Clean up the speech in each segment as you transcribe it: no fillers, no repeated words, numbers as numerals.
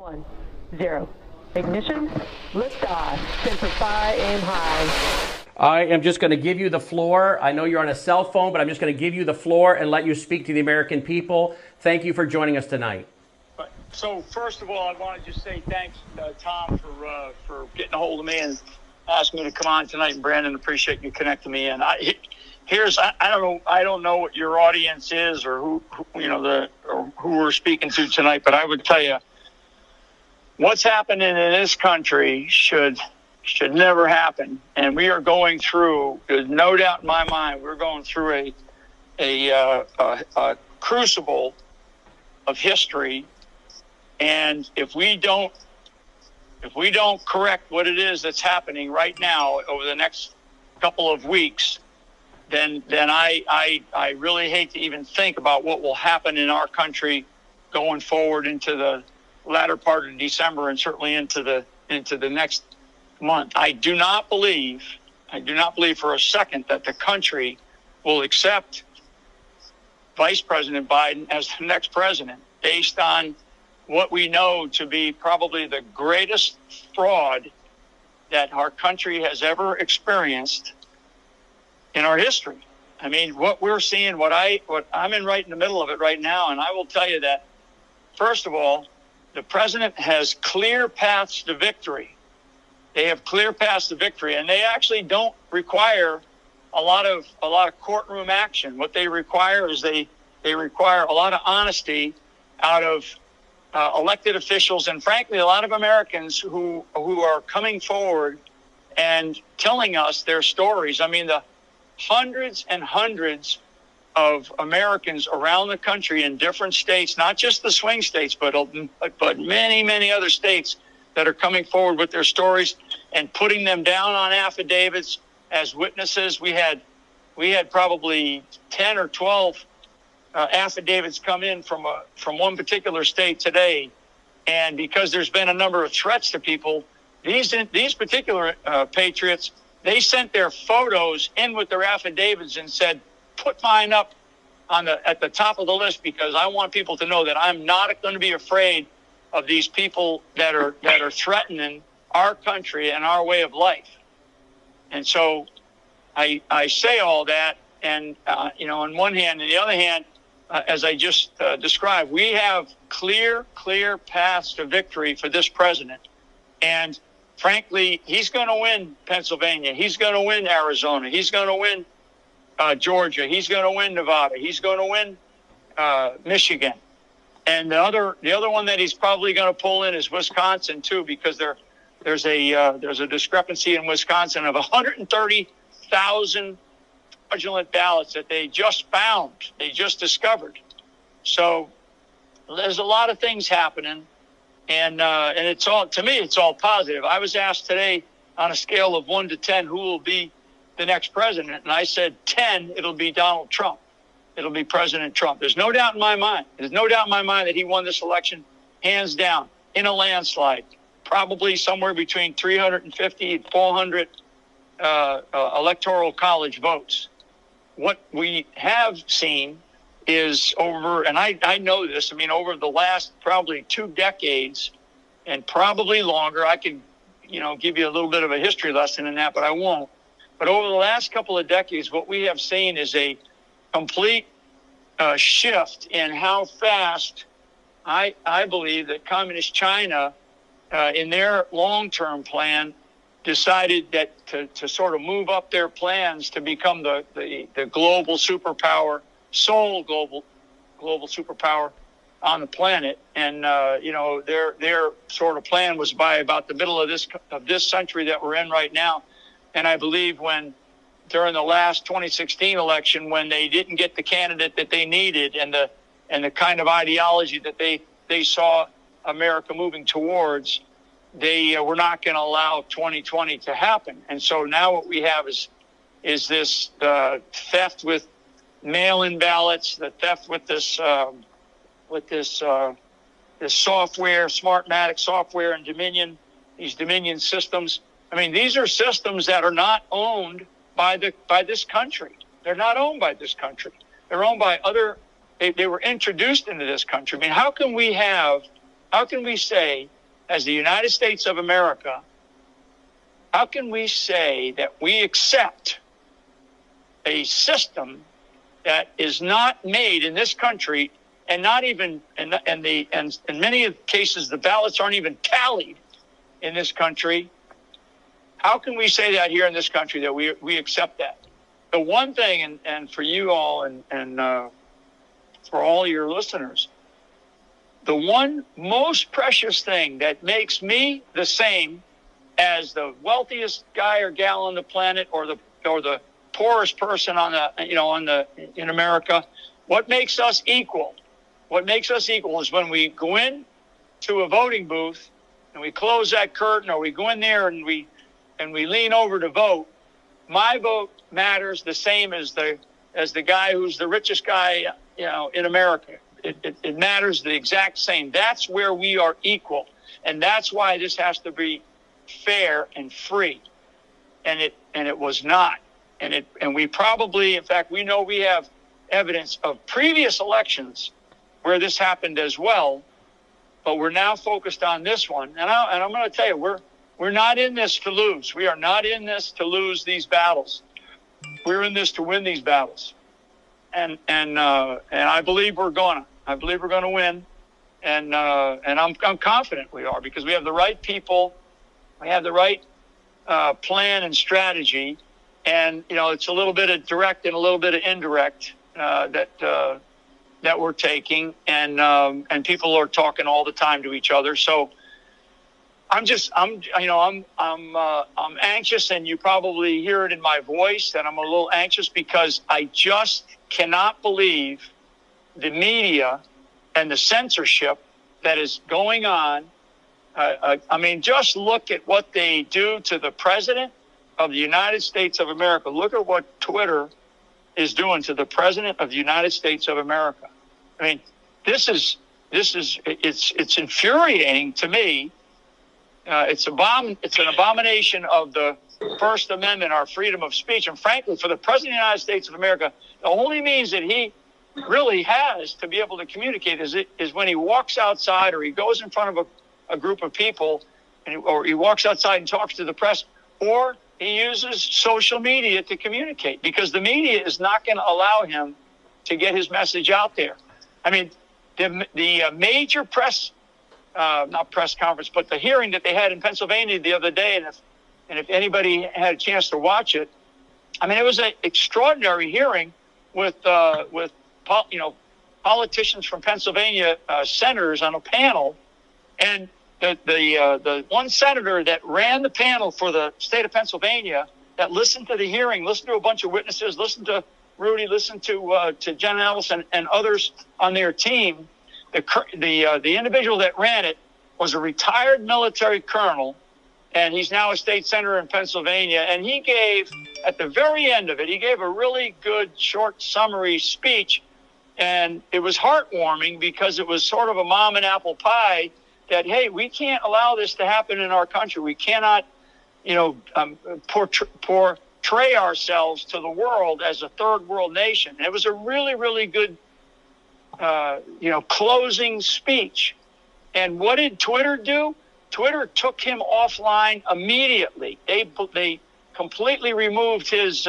1, 0. Ignition, liftoff, Semper Fi, aim high. I am just going to give you the floor. I know you're on a cell phone, but I'm just going to give you the floor and let you speak to the American people. Thank you for joining us tonight. So first of all, I want to just say thanks, Tom, for getting a hold of me and asking me to come on tonight. And Brandon, appreciate you connecting me in. I don't know what your audience is or who we're speaking to tonight, but I would tell you what's happening in this country should never happen. And we are going through, there's no doubt in my mind, we're going through a crucible of history. And if we don't correct what it is that's happening right now over the next couple of weeks, then I really hate to even think about what will happen in our country going forward into the latter part of December and certainly into the next month. I do not believe for a second that the country will accept Vice President Biden as the next president based on what we know to be probably the greatest fraud that our country has ever experienced in our history. I mean, what we're seeing, what I'm in right in the middle of it right now, and I will tell you that, first of all, the president has clear paths to victory. They have clear paths to victory, and they actually don't require a lot of courtroom action. What they require is they require a lot of honesty out of elected officials and, frankly, a lot of Americans who are coming forward and telling us their stories. I mean, the hundreds and hundreds of Americans around the country in different states, not just the swing states, but many, many other states that are coming forward with their stories and putting them down on affidavits as witnesses. We had probably 10 or 12 affidavits come in from one particular state today, and because there's been a number of threats to people, these particular patriots, they sent their photos in with their affidavits and said, "Put mine up at the top of the list because I want people to know that I'm not going to be afraid of these people that are threatening our country and our way of life." And so I say all that, and on one hand, and the other hand, as I just described, we have clear paths to victory for this president. And frankly, he's going to win Pennsylvania. He's going to win Arizona. He's going to win Georgia. He's going to win Nevada. He's going to win Michigan. And the other one that he's probably going to pull in is Wisconsin too, because there's a discrepancy in Wisconsin of 130,000 fraudulent ballots that they just found, they just discovered. So there's a lot of things happening, and it's all, to me, it's all positive. I was asked today on a scale of 1 to 10 who will be the next president, and I said 10, it'll be Donald Trump. It'll be President Trump. There's no doubt in my mind. There's no doubt in my mind that he won this election hands down in a landslide, probably somewhere between 350 and 400 electoral college votes. What we have seen is and I know this, I mean, over the last probably 2 decades and probably longer, I could, give you a little bit of a history lesson in that, but I won't. But over the last couple of decades, what we have seen is a complete shift in how fast I believe that Communist China, in their long-term plan, decided that to sort of move up their plans to become the global superpower, sole global superpower on the planet. And their sort of plan was by about the middle of this century that we're in right now. And I believe during the last 2016 election, when they didn't get the candidate that they needed and the kind of ideology that they saw America moving towards, they were not going to allow 2020 to happen. And so now what we have is this theft with mail-in ballots, the theft with this software, Smartmatic software, and these Dominion systems. I mean, these are systems that are not owned by this country. They're not owned by this country. They're owned by other. They were introduced into this country. I mean, how can we have How can we say, as the United States of America, how can we say that we accept a system that is not made in this country, and not even, and in many cases, the ballots aren't even tallied in this country? How can we say that here in this country, that we accept that? The one thing, and for you all and for all your listeners, the one most precious thing that makes me the same as the wealthiest guy or gal on the planet, or the poorest person in America, what makes us equal? What makes us equal is when we go in to a voting booth and we close that curtain, or we go in there and we lean over to vote. My vote matters the same as the guy who's the richest guy, in America. It matters the exact same. That's where we are equal, and that's why this has to be fair and free. And it was not. And we probably, in fact, we know we have evidence of previous elections where this happened as well, but we're now focused on this one. And I'm going to tell you, we're not in this to lose. We are not in this to lose these battles. We're in this to win these battles. And I believe we're gonna. I believe we're gonna win. And I'm confident we are, because we have the right people, we have the right plan and strategy, and it's a little bit of direct and a little bit of indirect that we're taking, and people are talking all the time to each other. So I'm anxious, and you probably hear it in my voice that I'm a little anxious, because I just cannot believe the media and the censorship that is going on. Just look at what they do to the President of the United States of America. Look at what Twitter is doing to the President of the United States of America. I mean, it's infuriating to me. It's an abomination of the First Amendment, our freedom of speech. And frankly, for the President of the United States of America, the only means that he really has to be able to communicate is when he walks outside, or he goes in front of a group of people, or he walks outside and talks to the press, or he uses social media to communicate, because the media is not going to allow him to get his message out there. I mean, the major press, not press conference, but the hearing that they had in Pennsylvania the other day, and if anybody had a chance to watch it, I mean, it was an extraordinary hearing with politicians from Pennsylvania, senators on a panel, and the one senator that ran the panel for the state of Pennsylvania, that listened to the hearing, listened to a bunch of witnesses, listened to Rudy, listened to Jen Ellison and others on their team. The individual that ran it was a retired military colonel, and he's now a state senator in Pennsylvania. And he gave, at the very end of it, he gave a really good short summary speech, and it was heartwarming, because it was sort of a mom and apple pie that, hey, we can't allow this to happen in our country. We cannot, portray ourselves to the world as a third world nation. And it was a really, really good, closing speech. And what did Twitter do? Twitter took him offline immediately. They completely removed his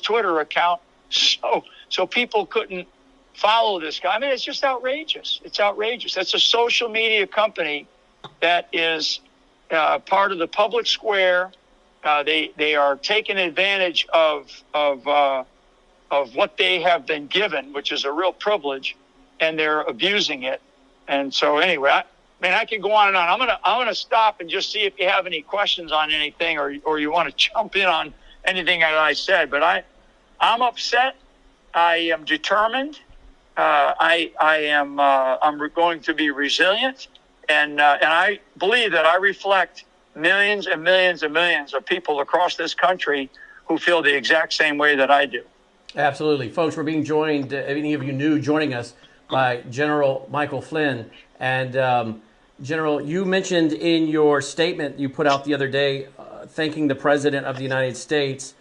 Twitter account, so people couldn't follow this guy. I mean, it's just outrageous. It's outrageous. It's a social media company that is part of the public square. They are taking advantage of what they have been given, which is a real privilege, and they're abusing it. And so anyway, I could go on and on. I'm gonna stop and just see if you have any questions on anything, or you want to jump in on anything that I said. But I'm upset. I am determined. I'm going to be resilient, and I believe that I reflect millions and millions and millions of people across this country who feel the exact same way that I do. Absolutely. Folks, we're being joined, any of you new joining us, by General Michael Flynn. And General, you mentioned in your statement you put out the other day, thanking the President of the United States,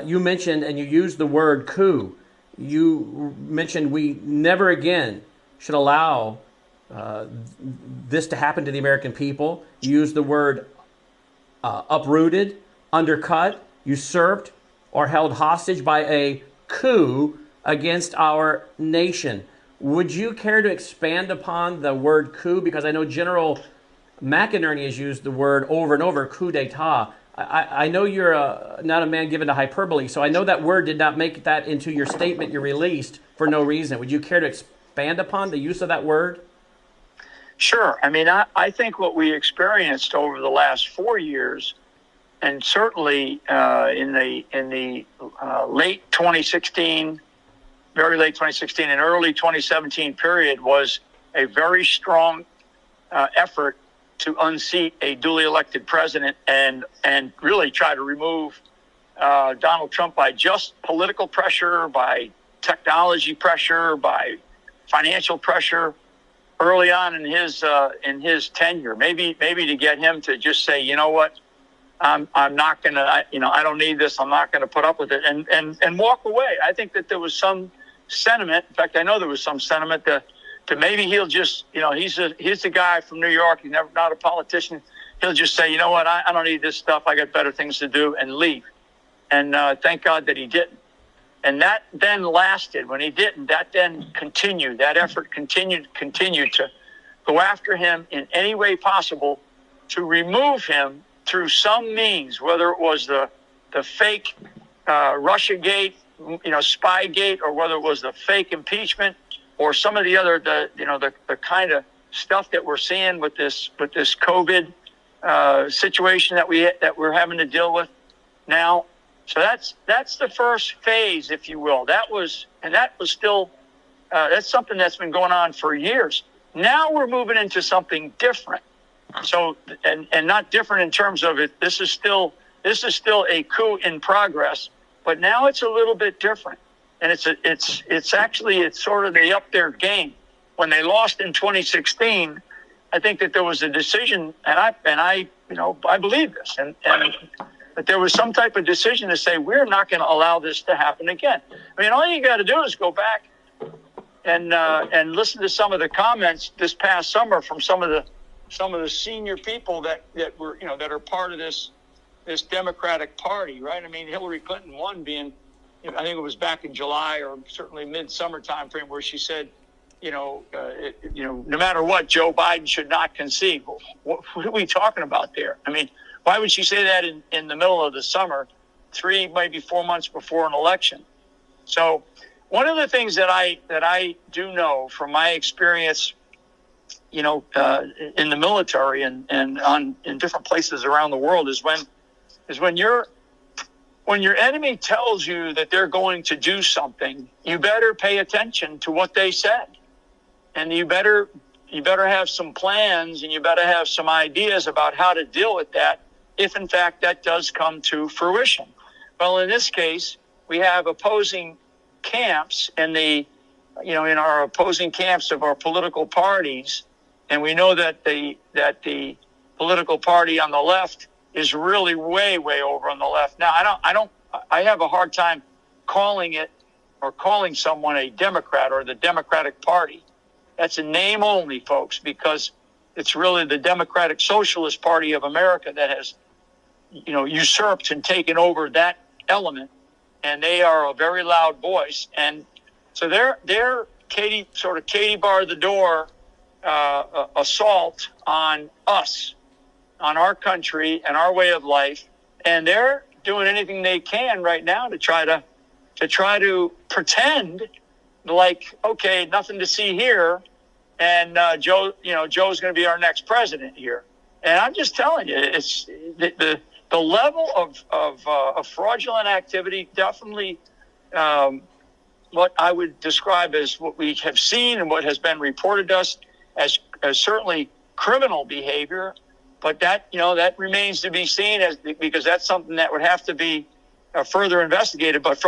you mentioned, and you used the word coup. You mentioned we never again should allow this to happen to the American people. You used the word uprooted, undercut, usurped, or held hostage by a coup against our nation. Would you care to expand upon the word coup? Because I know General McInerney has used the word over and over, coup d'etat. I know you're not a man given to hyperbole, so I know that word did not make that into your statement you released for no reason. Would you care to expand upon the use of that word? Sure. I mean, I think what we experienced over the last 4 years, and certainly in the late 2016, very late 2016 and early 2017 period, was a very strong effort to unseat a duly elected president and really try to remove Donald Trump by just political pressure, by technology pressure, by financial pressure early on in his tenure. Maybe to get him to just say, you know what, I'm not going to, I don't need this. I'm not going to put up with it and walk away. I think that there was some sentiment. In fact, I know there was some sentiment to maybe he'll just, he's the guy from New York. He's not a politician. He'll just say, you know what, I don't need this stuff. I got better things to do, and leave. And thank God that he didn't. And that then lasted. When he didn't, that then continued. That effort continued to go after him in any way possible to remove him through some means, whether it was the fake Russiagate, Spygate, or whether it was the fake impeachment, or some of the other, the kind of stuff that we're seeing with this COVID situation that we're having to deal with now. So that's the first phase, if you will. That was still that's something that's been going on for years. Now we're moving into something different. So and not different in terms of it. This is still a coup in progress, but now it's a little bit different. And it's actually sort of they upped their game. When they lost in 2016, I think that there was a decision, and I believe this, and that there was some type of decision to say we're not going to allow this to happen again. I mean, all you got to do is go back and listen to some of the comments this past summer from some of the senior people that were that are part of this Democratic Party, right? I mean, Hillary Clinton won, being, I think it was back in July or certainly mid-summer time frame, where she said, no matter what, Joe Biden should not concede. What are we talking about there? I mean, why would she say that in the middle of the summer, 3, maybe 4 months before an election? So one of the things that I do know from my experience, in the military and in different places around the world is when your enemy tells you that they're going to do something, you better pay attention to what they said. And you better have some plans, and you better have some ideas about how to deal with that if in fact that does come to fruition. Well, in this case, we have opposing camps in our opposing camps of our political parties, and we know that the political party on the left is really way, way over on the left. Now, I have a hard time calling it or calling someone a Democrat or the Democratic Party. That's a name only, folks, because it's really the Democratic Socialist Party of America that has, usurped and taken over that element, and they are a very loud voice. And so they're Katie bar the door assault on us, on our country and our way of life, and they're doing anything they can right now to try to pretend like, okay, nothing to see here, and Joe's going to be our next president here. And I'm just telling you, it's the level of fraudulent activity, definitely what I would describe as what we have seen and what has been reported to us as certainly criminal behavior. But that remains to be seen, because that's something that would have to be further investigated. But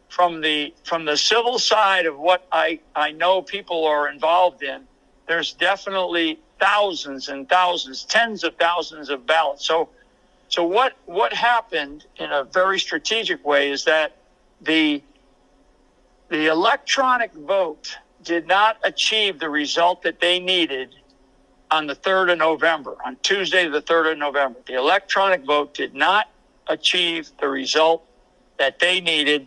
from the civil side of what I know people are involved in, there's definitely thousands and thousands, tens of thousands of ballots. So what happened in a very strategic way is that the electronic vote did not achieve the result that they needed on the 3rd of November, on Tuesday, the 3rd of November. The electronic vote did not achieve the result that they needed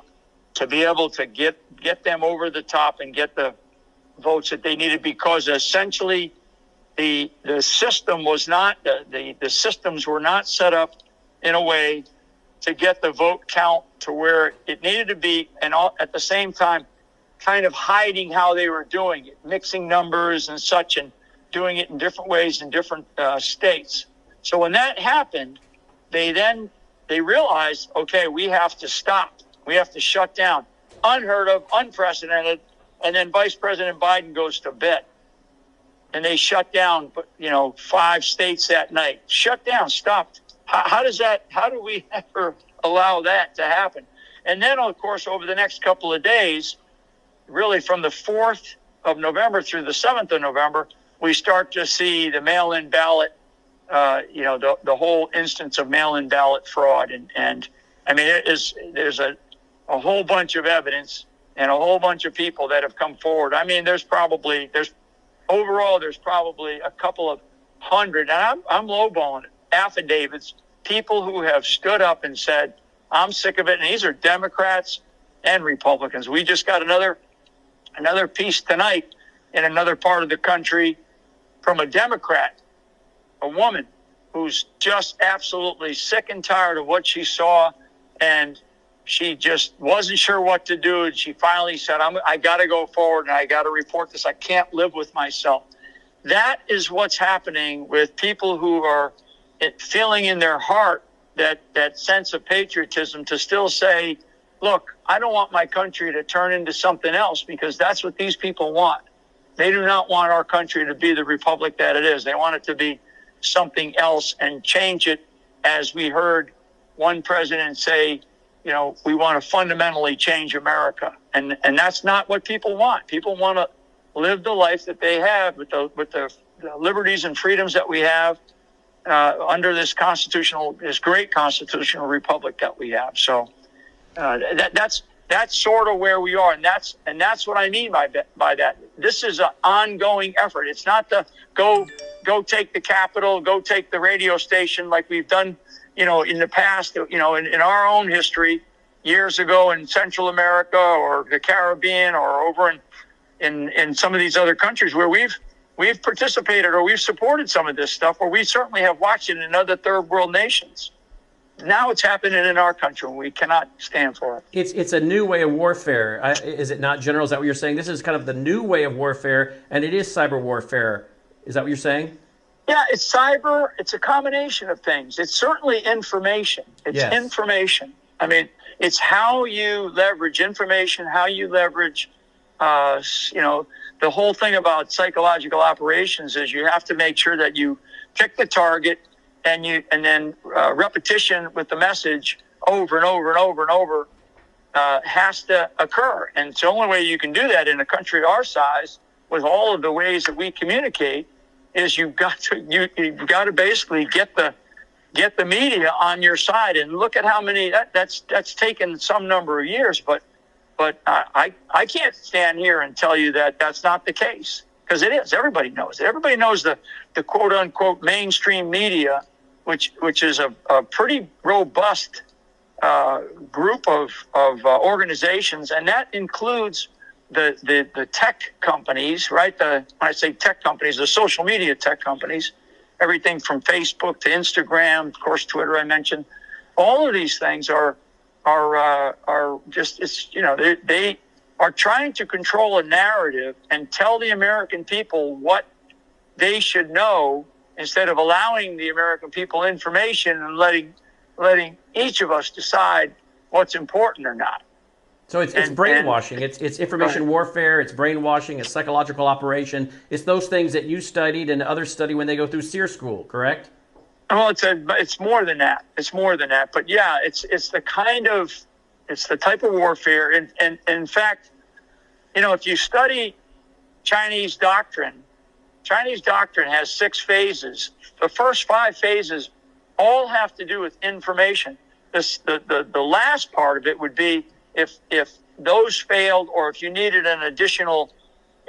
to be able to get them over the top and get the votes that they needed, because essentially the system was not, the systems were not set up in a way to get the vote count to where it needed to be, and all, at the same time kind of hiding how they were doing it, mixing numbers and such, and doing it in different ways in different states. So when that happened, they realized, okay, we have to stop. We have to shut down. Unheard of, unprecedented. And then Vice President Biden goes to bed. And they shut down, 5 states that night. Shut down, stopped. How do we ever allow that to happen? And then, of course, over the next couple of days, really from the 4th of November through the 7th of November, we start to see the mail-in ballot, the whole instance of mail-in ballot fraud. And I mean, there's a whole bunch of evidence and a whole bunch of people that have come forward. I mean, there's probably a couple of hundred, and I'm lowballing it, affidavits, people who have stood up and said, I'm sick of it. And these are Democrats and Republicans. We just got another piece tonight in another part of the country from a Democrat, a woman who's just absolutely sick and tired of what she saw, and she just wasn't sure what to do. And she finally said, I got to go forward and I got to report this. I can't live with myself. That is what's happening with people who are feeling in their heart that sense of patriotism to still say, look, I don't want my country to turn into something else, because that's what these people want. They do not want our country to be the republic that it is. They want it to be something else and change it, as we heard one president say, we want to fundamentally change America. And that's not what people want. People want to live the life that they have with the liberties and freedoms that we have under this great constitutional republic that we have. So that's sort of where we are, and that's what I mean by that. This is an ongoing effort. It's not the go take the Capitol, go take the radio station like we've done, in the past, in our own history years ago in Central America or the Caribbean or over in some of these other countries where we've participated or we've supported some of this stuff, or we certainly have watched it in other third world nations. Now it's happening in our country, and we cannot stand for it. It's a new way of warfare, is it not, General? Is that what you're saying? This is kind of the new way of warfare, and it is cyber warfare. Is that what you're saying? Yeah, it's cyber. It's a combination of things. It's certainly information. It's information. I mean, it's how you leverage information, how you leverage, the whole thing about psychological operations is you have to make sure that you pick the target, and then repetition with the message over and over and over and over has to occur. And it's the only way you can do that in a country our size, with all of the ways that we communicate, is you've got to basically get the media on your side. And look at how many that's taken some number of years, but I can't stand here and tell you that that's not the case, because it is. Everybody knows it. Everybody knows the quote unquote mainstream media, which is a pretty robust group of organizations, and that includes the tech companies, right? When I say tech companies, the social media tech companies, everything from Facebook to Instagram, of course, Twitter I mentioned. All of these things are just, they are trying to control a narrative and tell the American people what they should know, instead of allowing the American people information and letting each of us decide what's important or not. So it's brainwashing. It's information warfare. It's brainwashing. It's psychological operation. It's those things that you studied and others study when they go through SEER school, correct? Well, it's more than that. It's more than that. But yeah, it's the type of warfare. And in fact, if you study Chinese doctrine has 6 phases. The first 5 phases all have to do with information. The last part of it would be if those failed, or if you needed an additional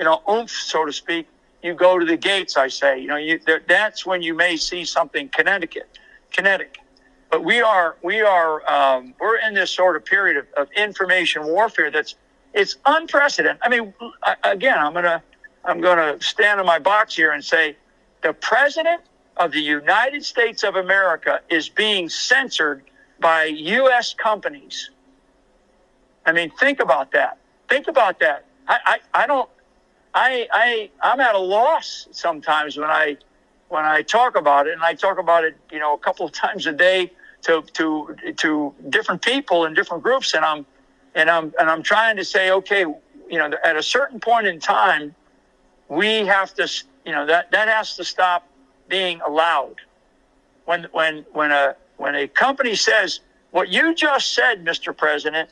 oomph, so to speak, you go to the gates, I say. That's when you may see something kinetic. But we're in this sort of period of information warfare it's unprecedented. I mean, again, I'm gonna stand in my box here and say the president of the United States of America is being censored by U.S. companies. I mean, think about that. I'm at a loss sometimes when I talk about it, and I talk about it, a couple of times a day to different people in different groups, and I'm trying to say, okay, at a certain point in time, we have to, that has to stop being allowed. When a company says what you just said, Mr. President,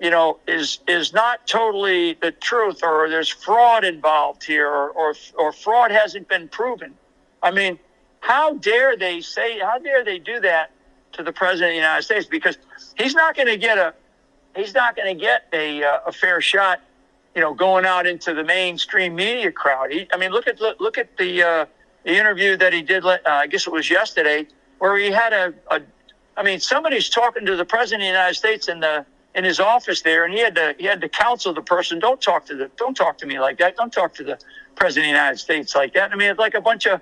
is not totally the truth, or there's fraud involved here, or fraud hasn't been proven. I mean, how dare they do that to the President of the United States? Because he's not going to get a fair shot, going out into the mainstream media crowd. Look at the interview that he did. I guess it was yesterday, where he had somebody's talking to the President of the United States in his office there, and he had to counsel the person. Don't talk to me like that. Don't talk to the President of the United States like that. I mean, it's like a bunch of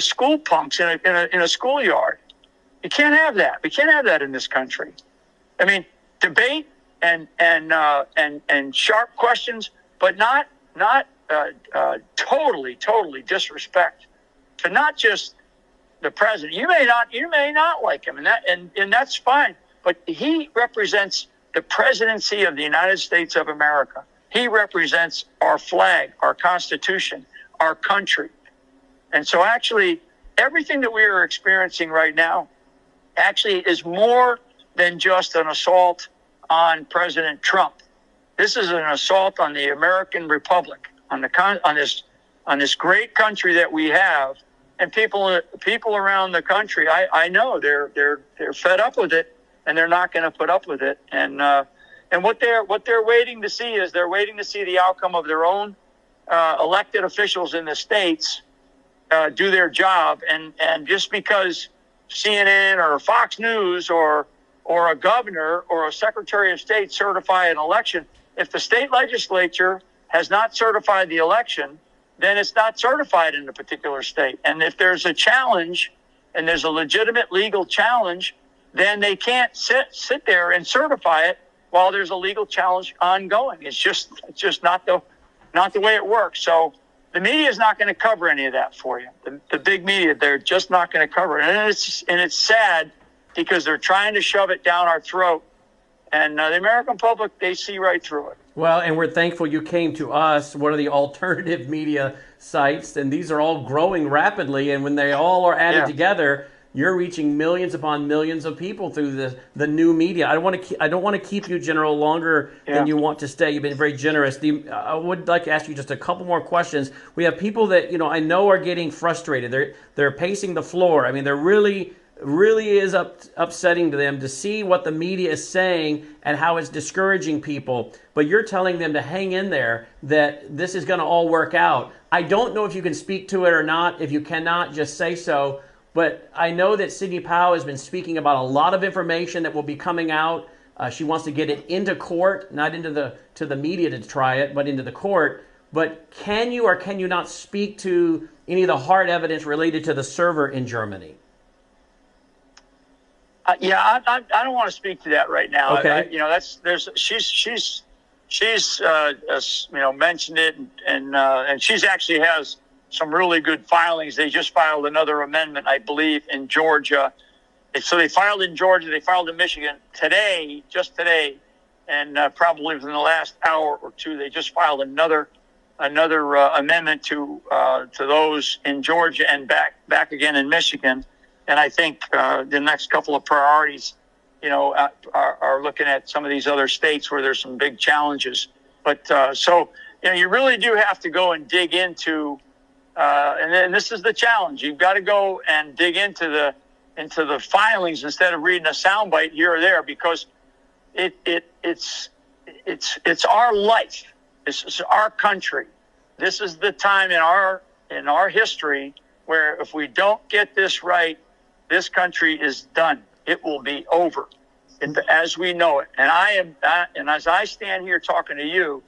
school punks in a schoolyard. You can't have that. We can't have that in this country. I mean, debate and sharp questions, but not totally disrespect to not just the president. You may not like him, and that's fine. But he represents the presidency of the United States of America. He represents our flag, our Constitution, our country. And so actually, everything that we are experiencing right now actually is more than just an assault on President Trump. This is an assault on the American Republic, on this great country that we have, and people around the country. I know they're fed up with it, and they're not going to put up with it. And what they're waiting to see is the outcome of their own elected officials in the states do their job, and just because CNN or Fox News or a governor or a secretary of state certify an election, if the state legislature has not certified the election, then it's not certified in a particular state. And if there's a challenge, and there's a legitimate legal challenge, then they can't sit there and certify it while there's a legal challenge ongoing. It's just not the way it works. So the media is not going to cover any of that for you. The big media, they're just not going to cover it. And it's sad, because they're trying to shove it down our throat. And the American public, they see right through it. Well, and we're thankful you came to us, one of the alternative media sites, and these are all growing rapidly. And when they all are added together, you're reaching millions upon millions of people through the new media. I don't want to keep you, General, longer than you want to stay. You've been very generous. I would like to ask you just a couple more questions. We have people that I know are getting frustrated. They're pacing the floor. I mean, they're really is upsetting to them to see what the media is saying and how it's discouraging people. But you're telling them to hang in there, that this is going to all work out. I don't know if you can speak to it or not. If you cannot, just say so. But I know that Sidney Powell has been speaking about a lot of information that will be coming out. She wants to get it into court, not to the media to try it, but into the court. But can you or can you not speak to any of the hard evidence related to the server in Germany? I don't want to speak to that right now. Okay. She's mentioned it, and she's actually has some really good filings. They just filed another amendment, I believe, in Georgia. So they filed in Georgia, they filed in Michigan just today, and probably within the last hour or two, they just filed another amendment to those in Georgia and back again in Michigan. And I think the next couple of priorities, are looking at some of these other states where there's some big challenges. But you really do have to go and dig into, and then this is the challenge. You've got to go and dig into the filings instead of reading a soundbite here or there, because it's our life. It's our country. this is the time in our history where if we don't get this right, this country is done. It will be over, as we know it. And as I stand here talking to you,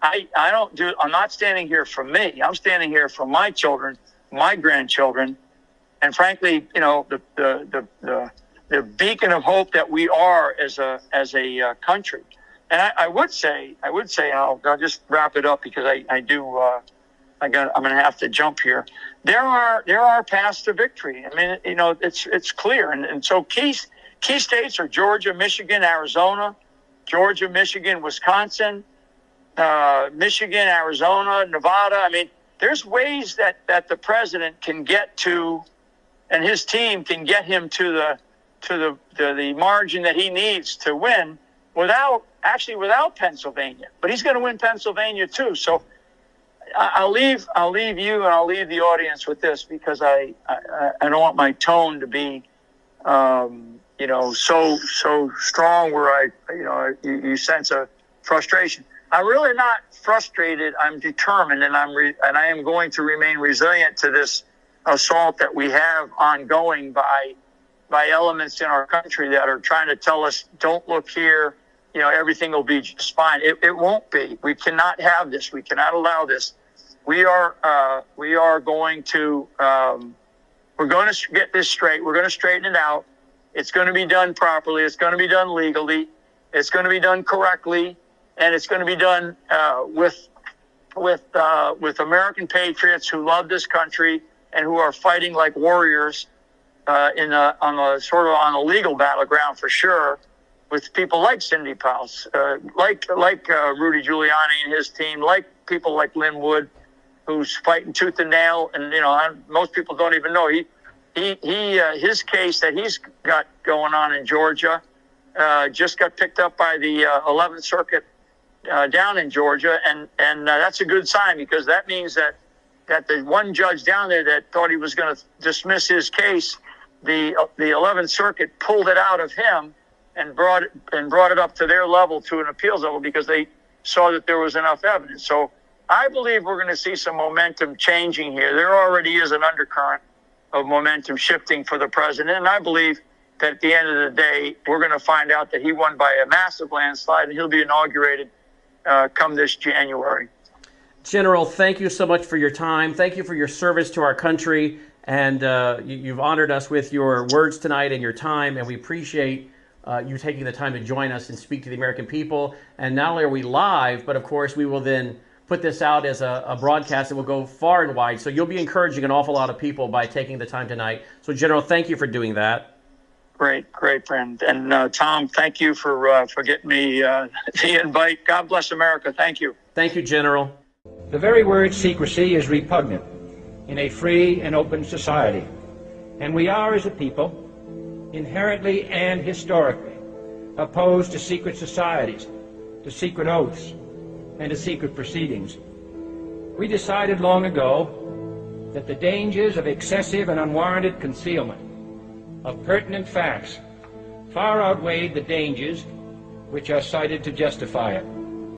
I'm not standing here for me. I'm standing here for my children, my grandchildren, and frankly, the beacon of hope that we are as a country. And I would say, I'll just wrap it up because I'm going to have to jump here. There are paths to victory. I mean, it's clear. And so key states are Georgia, Michigan, Arizona, Georgia, Michigan, Wisconsin, Michigan, Arizona, Nevada. I mean, there's ways that the president can get to, and his team can get him to the margin that he needs to win without Pennsylvania. But he's going to win Pennsylvania too. So I'll leave you and I'll leave the audience with this, because I don't want my tone to be so strong where you sense a frustration. I'm really not frustrated. I'm determined, and I am going to remain resilient to this assault that we have ongoing by elements in our country that are trying to tell us, don't look here, everything will be just fine. It won't be. We cannot have this. We cannot allow this. We are going to we're going to get this straight. We're going to straighten it out. It's going to be done properly. It's going to be done legally. It's going to be done correctly, and it's going to be done with American patriots who love this country and who are fighting like warriors on a legal battleground for sure, with people like Cindy Pals, like Rudy Giuliani and his team, like people like Lynn Wood, who's fighting tooth and nail. And most people don't even know his case that he's got going on in Georgia just got picked up by the 11th Circuit down in Georgia, and that's a good sign, because that means that the one judge down there that thought he was going to dismiss his case, the 11th Circuit pulled it out of him and brought it up to their level, to an appeals level, because they saw that there was enough evidence. So I believe we're going to see some momentum changing here. There already is an undercurrent of momentum shifting for the president, and I believe that at the end of the day, we're going to find out that he won by a massive landslide, and he'll be inaugurated come this January. General, thank you so much for your time. Thank you for your service to our country, and you've honored us with your words tonight and your time, and we appreciate you taking the time to join us and speak to the American people. And not only are we live, but of course we will then put this out as a broadcast that will go far and wide. So you'll be encouraging an awful lot of people by taking the time tonight. So General, thank you for doing that. Great, friend. And Tom, thank you for getting me the invite. God bless America. Thank you. Thank you, General. The very word secrecy is repugnant in a free and open society. And we are, as a people, inherently and historically opposed to secret societies, to secret oaths, and to secret proceedings. We decided long ago that the dangers of excessive and unwarranted concealment of pertinent facts far outweighed the dangers which are cited to justify it.